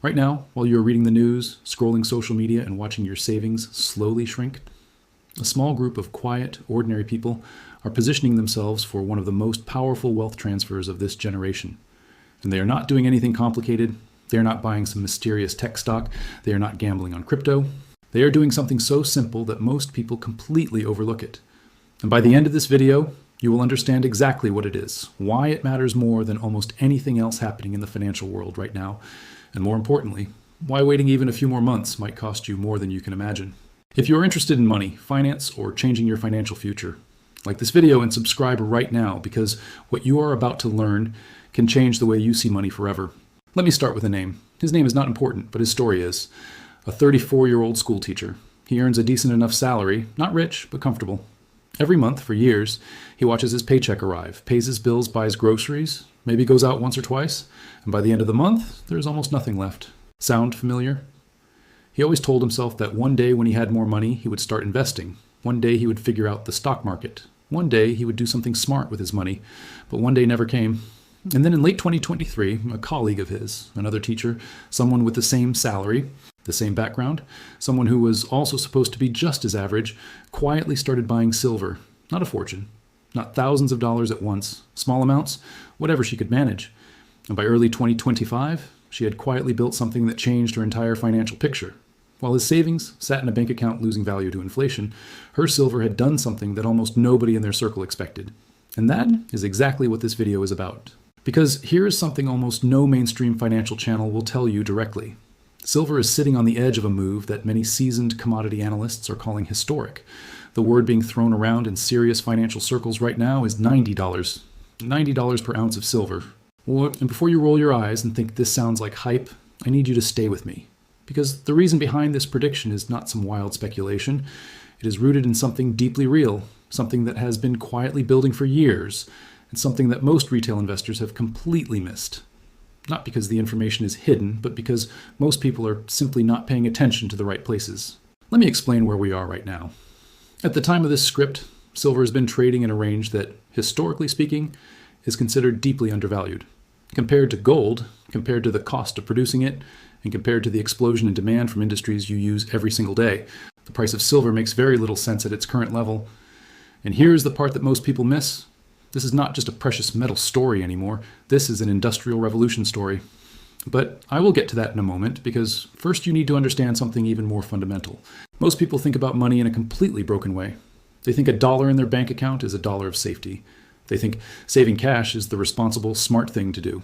Right now, while you're reading the news, scrolling social media, and watching your savings slowly shrink, a small group of quiet, ordinary people are positioning themselves for one of the most powerful wealth transfers of this generation. And they are not doing anything complicated. They are not buying some mysterious tech stock. They are not gambling on crypto. They are doing something so simple that most people completely overlook it. And by the end of this video, you will understand exactly what it is, why it matters more than almost anything else happening in the financial world right now, and more importantly, why waiting even a few more months might cost you more than you can imagine. If you are interested in money, finance, or changing your financial future, like this video and subscribe right now, because what you are about to learn can change the way you see money forever. Let me start with a name. His name is not important, but his story is. A 34-year-old school teacher. He earns a decent enough salary, not rich, but comfortable. Every month, for years, he watches his paycheck arrive, pays his bills, buys groceries, maybe goes out once or twice, and by the end of the month, there's almost nothing left. Sound familiar? He always told himself that one day when he had more money, he would start investing. One day he would figure out the stock market. One day he would do something smart with his money, but one day never came. And then in late 2023, a colleague of his, another teacher, someone with the same salary, the same background, someone who was also supposed to be just as average, quietly started buying silver. Not a fortune, not thousands of dollars at once, small amounts, whatever she could manage. And by early 2025, she had quietly built something that changed her entire financial picture. While his savings sat in a bank account losing value to inflation, her silver had done something that almost nobody in their circle expected. And that is exactly what this video is about. Because here is something almost no mainstream financial channel will tell you directly. Silver is sitting on the edge of a move that many seasoned commodity analysts are calling historic. The word being thrown around in serious financial circles right now is $90. $90 per ounce of silver. And before you roll your eyes and think this sounds like hype, I need you to stay with me. Because the reason behind this prediction is not some wild speculation. It is rooted in something deeply real, something that has been quietly building for years, and something that most retail investors have completely missed. Not because the information is hidden, but because most people are simply not paying attention to the right places. Let me explain where we are right now. At the time of this script, silver has been trading in a range that, historically speaking, is considered deeply undervalued. Compared to gold, compared to the cost of producing it, and compared to the explosion in demand from industries you use every single day, the price of silver makes very little sense at its current level. And here's the part that most people miss. This is not just a precious metal story anymore. This is an industrial revolution story. But I will get to that in a moment, because first you need to understand something even more fundamental. Most people think about money in a completely broken way. They think a dollar in their bank account is a dollar of safety. They think saving cash is the responsible, smart thing to do.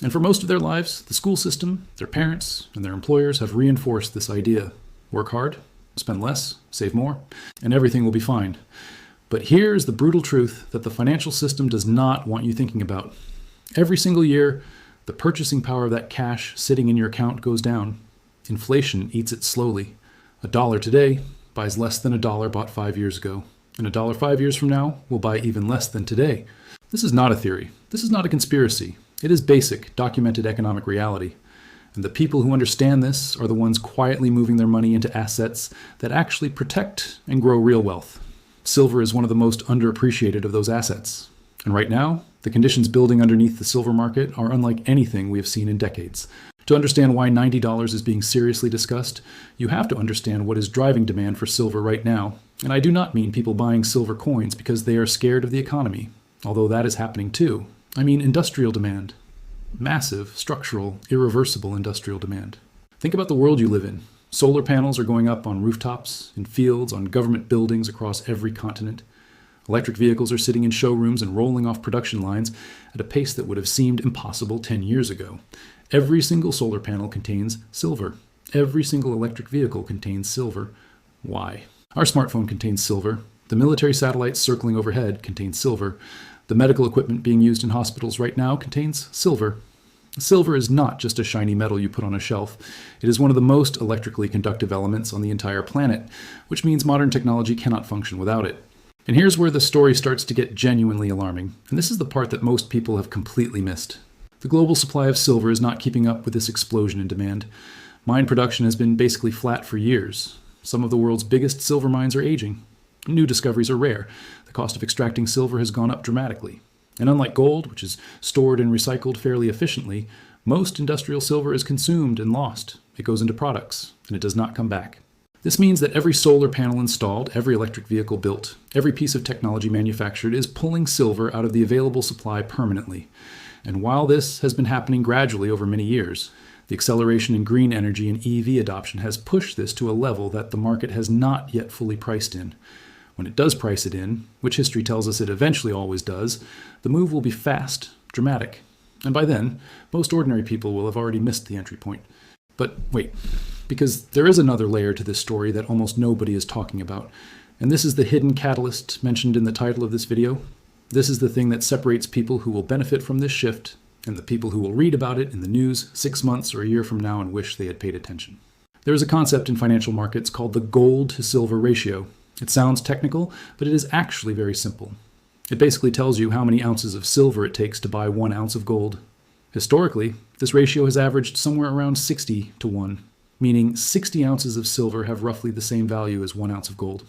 And for most of their lives, the school system, their parents, and their employers have reinforced this idea. Work hard, spend less, save more, and everything will be fine. But here's the brutal truth that the financial system does not want you thinking about. Every single year, the purchasing power of that cash sitting in your account goes down. Inflation eats it slowly. A dollar today buys less than a dollar bought 5 years ago. And a dollar 5 years from now will buy even less than today. This is not a theory. This is not a conspiracy. It is basic, documented economic reality. And the people who understand this are the ones quietly moving their money into assets that actually protect and grow real wealth. Silver is one of the most underappreciated of those assets. And right now, the conditions building underneath the silver market are unlike anything we have seen in decades. To understand why $90 is being seriously discussed, you have to understand what is driving demand for silver right now. And I do not mean people buying silver coins because they are scared of the economy, although that is happening too. I mean industrial demand. Massive, structural, irreversible industrial demand. Think about the world you live in. Solar panels are going up on rooftops, in fields, on government buildings across every continent. Electric vehicles are sitting in showrooms and rolling off production lines at a pace that would have seemed impossible 10 years ago. Every single solar panel contains silver. Every single electric vehicle contains silver. Why? Our smartphone contains silver. The military satellites circling overhead contain silver. The medical equipment being used in hospitals right now contains silver. Silver is not just a shiny metal you put on a shelf. It is one of the most electrically conductive elements on the entire planet, which means modern technology cannot function without it. And here's where the story starts to get genuinely alarming. And this is the part that most people have completely missed. The global supply of silver is not keeping up with this explosion in demand. Mine production has been basically flat for years. Some of the world's biggest silver mines are aging. New discoveries are rare. The cost of extracting silver has gone up dramatically. And unlike gold, which is stored and recycled fairly efficiently, Most industrial silver is consumed and lost. It goes into products, and it does not come back. This means that every solar panel installed, every electric vehicle built, every piece of technology manufactured is pulling silver out of the available supply permanently. And while this has been happening gradually over many years, the acceleration in green energy and EV adoption has pushed this to a level that the market has not yet fully priced in. When it does price it in, which history tells us it eventually always does, the move will be fast, dramatic. And by then, most ordinary people will have already missed the entry point. But wait, because there is another layer to this story that almost nobody is talking about. And this is the hidden catalyst mentioned in the title of this video. This is the thing that separates people who will benefit from this shift and the people who will read about it in the news 6 months or a year from now and wish they had paid attention. There is a concept in financial markets called the gold to silver ratio. It sounds technical, but it is actually very simple. It basically tells you how many ounces of silver it takes to buy 1 ounce of gold. Historically, this ratio has averaged somewhere around 60 to 1, meaning 60 ounces of silver have roughly the same value as 1 ounce of gold.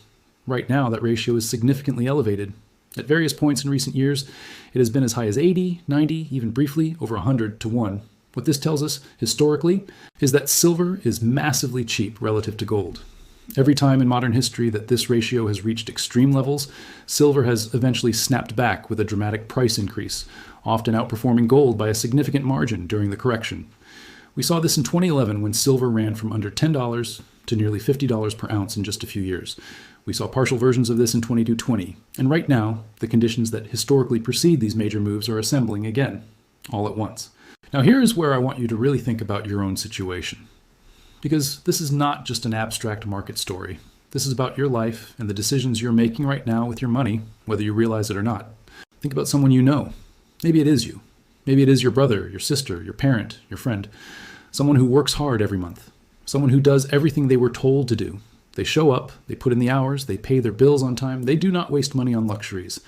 Right now, that ratio is significantly elevated. At various points in recent years, it has been as high as 80, 90, even briefly over 100 to 1. What this tells us, historically, is that silver is massively cheap relative to gold. Every time in modern history that this ratio has reached extreme levels, silver has eventually snapped back with a dramatic price increase, often outperforming gold by a significant margin during the correction. We saw this in 2011 when silver ran from under $10 to nearly $50 per ounce in just a few years. We saw partial versions of this in 2220, and right now, the conditions that historically precede these major moves are assembling again, all at once. Now here is where I want you to really think about your own situation. Because this is not just an abstract market story. This is about your life and the decisions you're making right now with your money, whether you realize it or not. Think about someone you know. Maybe it is you. Maybe it is your brother, your sister, your parent, your friend. Someone who works hard every month. Someone who does everything they were told to do. They show up, they put in the hours, they pay their bills on time, they do not waste money on luxuries.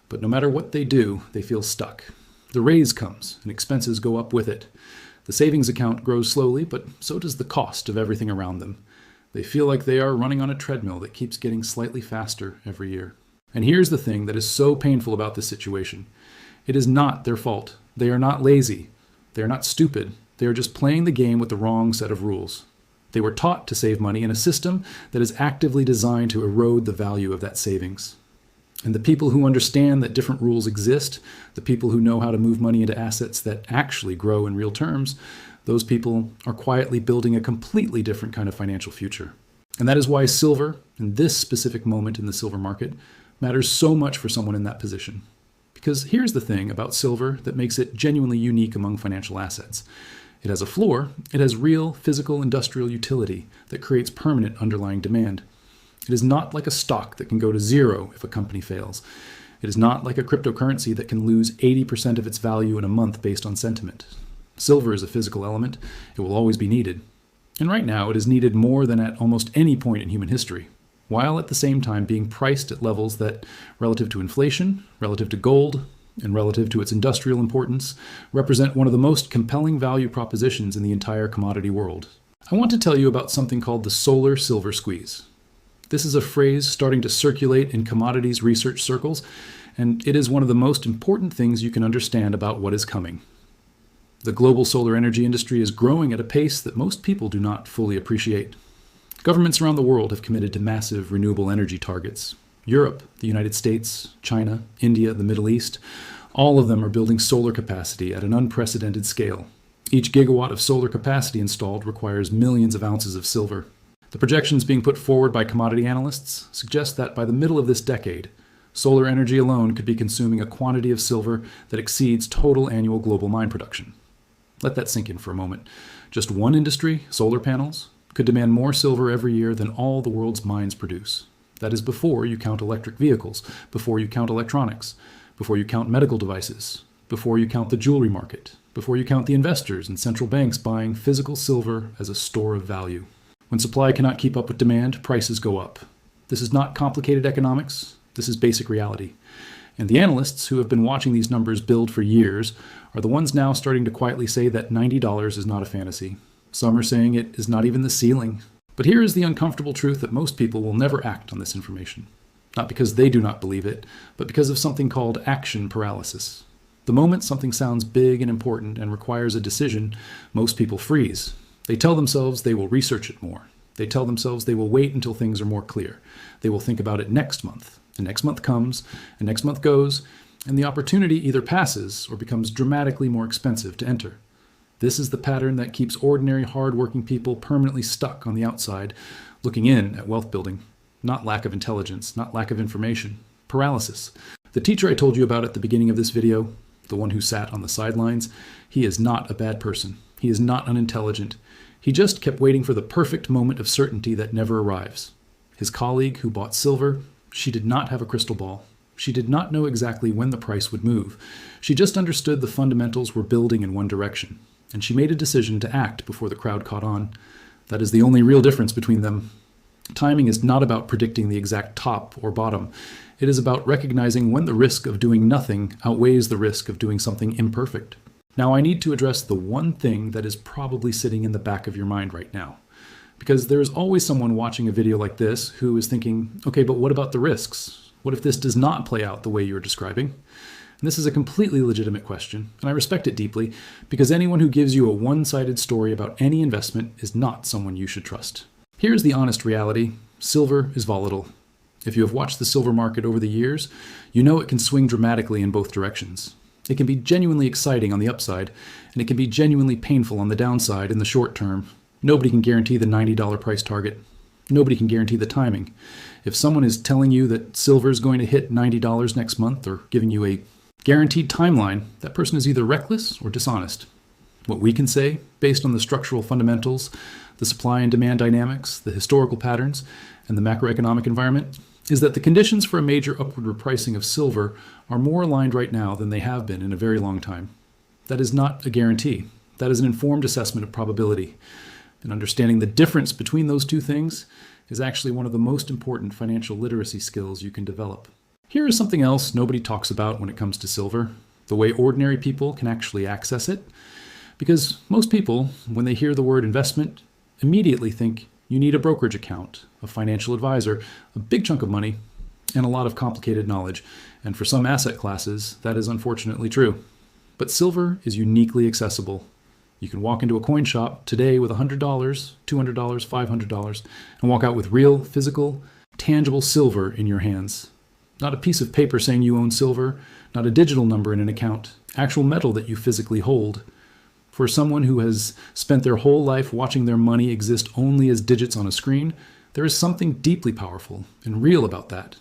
But no matter what they do, they feel stuck. The raise comes, and expenses go up with it. The savings account grows slowly, but so does the cost of everything around them. They feel like they are running on a treadmill that keeps getting slightly faster every year. And here's the thing that is so painful about this situation. It is not their fault. They are not lazy. They are not stupid. They are just playing the game with the wrong set of rules. They were taught to save money in a system that is actively designed to erode the value of that savings. And the people who understand that different rules exist, the people who know how to move money into assets that actually grow in real terms, those people are quietly building a completely different kind of financial future. And that is why silver, in this specific moment in the silver market, matters so much for someone in that position. Because here's the thing about silver that makes it genuinely unique among financial assets. It has a floor, it has real physical industrial utility that creates permanent underlying demand. It is not like a stock that can go to zero if a company fails. It is not like a cryptocurrency that can lose 80% of its value in a month based on sentiment. Silver is a physical element. It will always be needed. And right now, it is needed more than at almost any point in human history, while at the same time being priced at levels that, relative to inflation, relative to gold, and relative to its industrial importance, represent one of the most compelling value propositions in the entire commodity world. I want to tell you about something called the solar silver squeeze. This is a phrase starting to circulate in commodities research circles, and it is one of the most important things you can understand about what is coming. The global solar energy industry is growing at a pace that most people do not fully appreciate. Governments around the world have committed to massive renewable energy targets. Europe, the United States, China, India, the Middle East, all of them are building solar capacity at an unprecedented scale. Each gigawatt of solar capacity installed requires millions of ounces of silver. The projections being put forward by commodity analysts suggest that by the middle of this decade, solar energy alone could be consuming a quantity of silver that exceeds total annual global mine production. Let that sink in for a moment. Just one industry, solar panels, could demand more silver every year than all the world's mines produce. That is before you count electric vehicles, before you count electronics, before you count medical devices, before you count the jewelry market, before you count the investors and central banks buying physical silver as a store of value. When supply cannot keep up with demand, prices go up. This is not complicated economics. This is basic reality. And the analysts who have been watching these numbers build for years are the ones now starting to quietly say that $90 is not a fantasy. Some are saying it is not even the ceiling. But here is the uncomfortable truth that most people will never act on this information. Not because they do not believe it, but because of something called action paralysis. The moment something sounds big and important and requires a decision, most people freeze. They tell themselves they will research it more. They tell themselves they will wait until things are more clear. They will think about it next month. And next month comes, and next month goes, and the opportunity either passes or becomes dramatically more expensive to enter. This is the pattern that keeps ordinary, hard-working people permanently stuck on the outside, looking in at wealth building. Not lack of intelligence, not lack of information. Paralysis. The teacher I told you about at the beginning of this video, the one who sat on the sidelines, he is not a bad person. He is not unintelligent. He just kept waiting for the perfect moment of certainty that never arrives. His colleague who bought silver, she did not have a crystal ball. She did not know exactly when the price would move. She just understood the fundamentals were building in one direction, and she made a decision to act before the crowd caught on. That is the only real difference between them. Timing is not about predicting the exact top or bottom. It is about recognizing when the risk of doing nothing outweighs the risk of doing something imperfect. Now, I need to address the one thing that is probably sitting in the back of your mind right now. Because there is always someone watching a video like this who is thinking, okay, but what about the risks? What if this does not play out the way you're describing? And this is a completely legitimate question, and I respect it deeply, because anyone who gives you a one-sided story about any investment is not someone you should trust. Here's the honest reality. Silver is volatile. If you have watched the silver market over the years, you know it can swing dramatically in both directions. It can be genuinely exciting on the upside, and it can be genuinely painful on the downside in the short term. Nobody can guarantee the $90 price target. Nobody can guarantee the timing. If someone is telling you that silver is going to hit $90 next month or giving you a guaranteed timeline, that person is either reckless or dishonest. What we can say, based on the structural fundamentals, the supply and demand dynamics, the historical patterns, and the macroeconomic environment, is that the conditions for a major upward repricing of silver are more aligned right now than they have been in a very long time. That is not a guarantee. That is an informed assessment of probability. And understanding the difference between those two things is actually one of the most important financial literacy skills you can develop. Here is something else nobody talks about when it comes to silver, the way ordinary people can actually access it. Because most people, when they hear the word investment, immediately think you need a brokerage account, a financial advisor, a big chunk of money, and a lot of complicated knowledge. And for some asset classes, that is unfortunately true. But silver is uniquely accessible. You can walk into a coin shop today with $100, $200, $500, and walk out with real, physical, tangible silver in your hands. Not a piece of paper saying you own silver, not a digital number in an account, actual metal that you physically hold. For someone who has spent their whole life watching their money exist only as digits on a screen, there is something deeply powerful and real about that.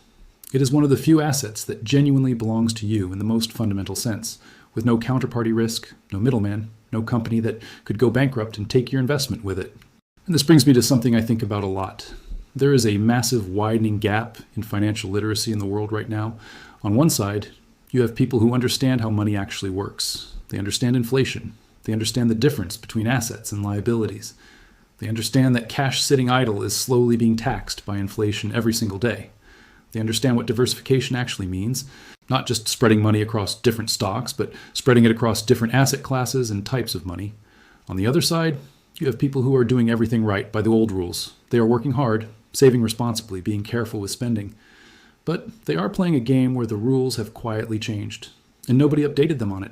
It is one of the few assets that genuinely belongs to you in the most fundamental sense, with no counterparty risk, no middleman, no company that could go bankrupt and take your investment with it. And this brings me to something I think about a lot. There is a massive widening gap in financial literacy in the world right now. On one side, you have people who understand how money actually works. They understand inflation. They understand the difference between assets and liabilities. They understand that cash sitting idle is slowly being taxed by inflation every single day. They understand what diversification actually means, not just spreading money across different stocks, but spreading it across different asset classes and types of money. On the other side, you have people who are doing everything right by the old rules. They are working hard, saving responsibly, being careful with spending. But they are playing a game where the rules have quietly changed, and nobody updated them on it.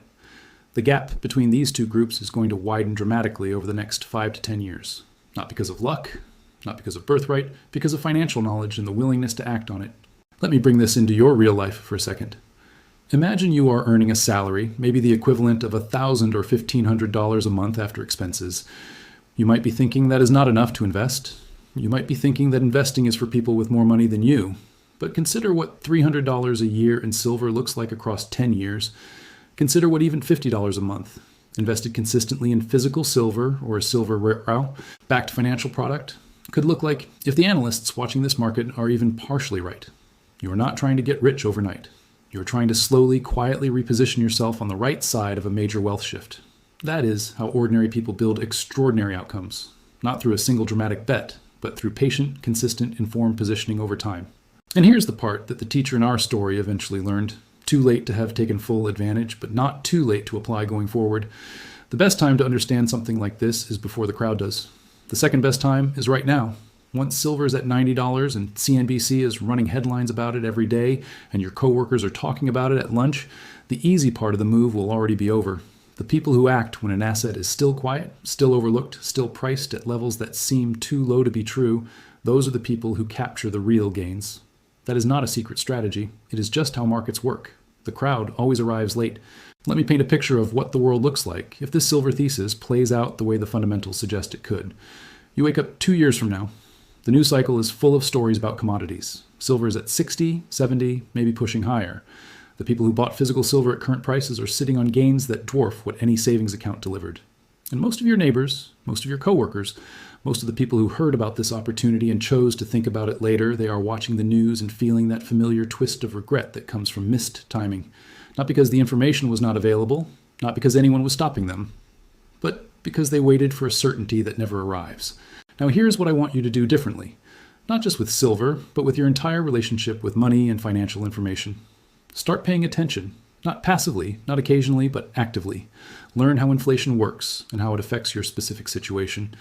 The gap between these two groups is going to widen dramatically over the next 5 to 10 years. Not because of luck, not because of birthright, because of financial knowledge and the willingness to act on it. Let me bring this into your real life for a second. Imagine you are earning a salary, maybe the equivalent of $1,000 or $1,500 a month after expenses. You might be thinking that is not enough to invest. You might be thinking that investing is for people with more money than you. But consider what $300 a year in silver looks like across 10 years. Consider what even $50 a month, invested consistently in physical silver or a silver backed financial product, could look like if the analysts watching this market are even partially right. You are not trying to get rich overnight. You are trying to slowly, quietly reposition yourself on the right side of a major wealth shift. That is how ordinary people build extraordinary outcomes, not through a single dramatic bet, but through patient, consistent, informed positioning over time. And here's the part that the teacher in our story eventually learned. Too late to have taken full advantage, but not too late to apply going forward. The best time to understand something like this is before the crowd does. The second best time is right now. Once silver is at $90 and CNBC is running headlines about it every day and your coworkers are talking about it at lunch, the easy part of the move will already be over. The people who act when an asset is still quiet, still overlooked, still priced at levels that seem too low to be true, those are the people who capture the real gains. That is not a secret strategy. It is just how markets work. The crowd always arrives late. Let me paint a picture of what the world looks like if this silver thesis plays out the way the fundamentals suggest it could. You wake up 2 years from now. The news cycle is full of stories about commodities. Silver is at 60, 70, maybe pushing higher. The people who bought physical silver at current prices are sitting on gains that dwarf what any savings account delivered. And most of your neighbors, most of your coworkers, most of the people who heard about this opportunity and chose to think about it later, they are watching the news and feeling that familiar twist of regret that comes from missed timing. Not because the information was not available, not because anyone was stopping them, but because they waited for a certainty that never arrives. Now here's what I want you to do differently. Not just with silver, but with your entire relationship with money and financial information. Start paying attention, not passively, not occasionally, but actively. Learn how inflation works and how it affects your specific situation.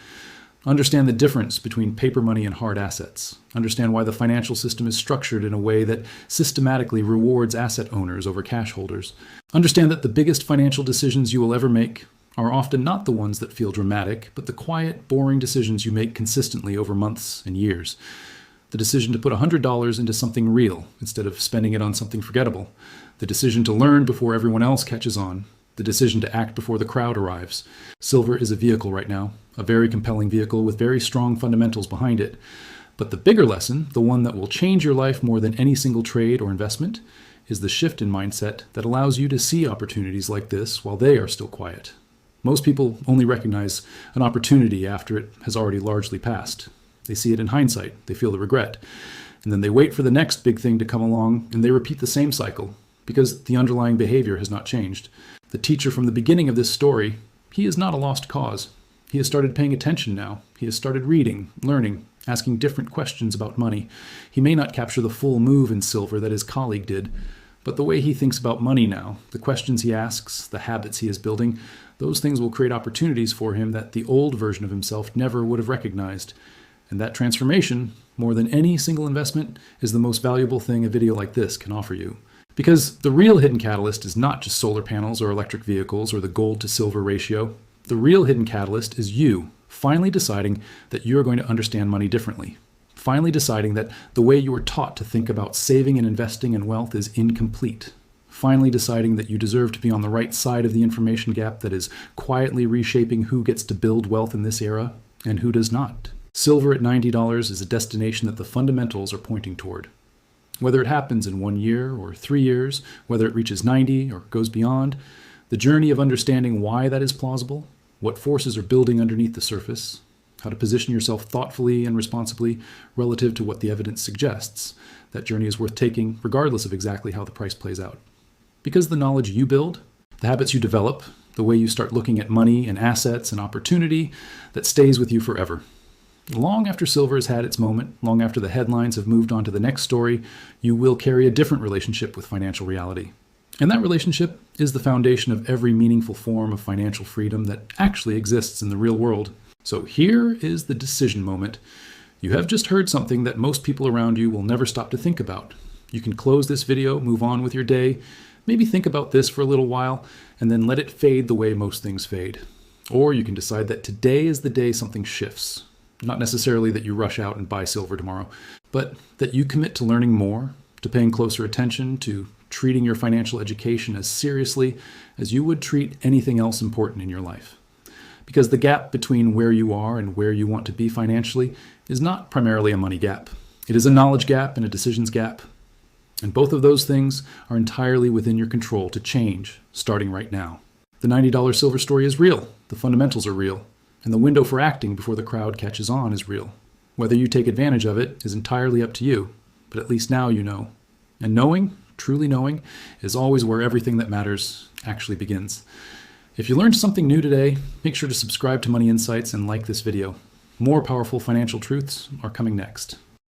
Understand the difference between paper money and hard assets. Understand why the financial system is structured in a way that systematically rewards asset owners over cash holders. Understand that the biggest financial decisions you will ever make are often not the ones that feel dramatic, but the quiet, boring decisions you make consistently over months and years. The decision to put $100 into something real instead of spending it on something forgettable. The decision to learn before everyone else catches on. The decision to act before the crowd arrives. Silver is a vehicle right now, a very compelling vehicle with very strong fundamentals behind it. But the bigger lesson, the one that will change your life more than any single trade or investment, is the shift in mindset that allows you to see opportunities like this while they are still quiet. Most people only recognize an opportunity after it has already largely passed. They see it in hindsight, they feel the regret, and then they wait for the next big thing to come along and they repeat the same cycle because the underlying behavior has not changed. The teacher from the beginning of this story, he is not a lost cause. He has started paying attention now. He has started reading, learning, asking different questions about money. He may not capture the full move in silver that his colleague did, but the way he thinks about money now, the questions he asks, the habits he is building, those things will create opportunities for him that the old version of himself never would have recognized. And that transformation, more than any single investment, is the most valuable thing a video like this can offer you. Because the real hidden catalyst is not just solar panels or electric vehicles or the gold to silver ratio. The real hidden catalyst is you finally deciding that you're going to understand money differently. Finally deciding that the way you were taught to think about saving and investing in wealth is incomplete. Finally deciding that you deserve to be on the right side of the information gap that is quietly reshaping who gets to build wealth in this era and who does not. Silver at $90 is a destination that the fundamentals are pointing toward. Whether it happens in 1 year or 3 years, whether it reaches 90 or goes beyond, the journey of understanding why that is plausible, what forces are building underneath the surface, how to position yourself thoughtfully and responsibly relative to what the evidence suggests, that journey is worth taking regardless of exactly how the price plays out. Because the knowledge you build, the habits you develop, the way you start looking at money and assets and opportunity, that stays with you forever. Long after silver has had its moment, long after the headlines have moved on to the next story, you will carry a different relationship with financial reality. And that relationship is the foundation of every meaningful form of financial freedom that actually exists in the real world. So here is the decision moment. You have just heard something that most people around you will never stop to think about. You can close this video, move on with your day, maybe think about this for a little while, and then let it fade the way most things fade. Or you can decide that today is the day something shifts. Not necessarily that you rush out and buy silver tomorrow, but that you commit to learning more, to paying closer attention, to treating your financial education as seriously as you would treat anything else important in your life. Because the gap between where you are and where you want to be financially is not primarily a money gap. It is a knowledge gap and a decisions gap. And both of those things are entirely within your control to change, starting right now. The $90 silver story is real. The fundamentals are real. And the window for acting before the crowd catches on is real. Whether you take advantage of it is entirely up to you, but at least now you know. And knowing, truly knowing, is always where everything that matters actually begins. If you learned something new today, make sure to subscribe to Money Insights and like this video. More powerful financial truths are coming next.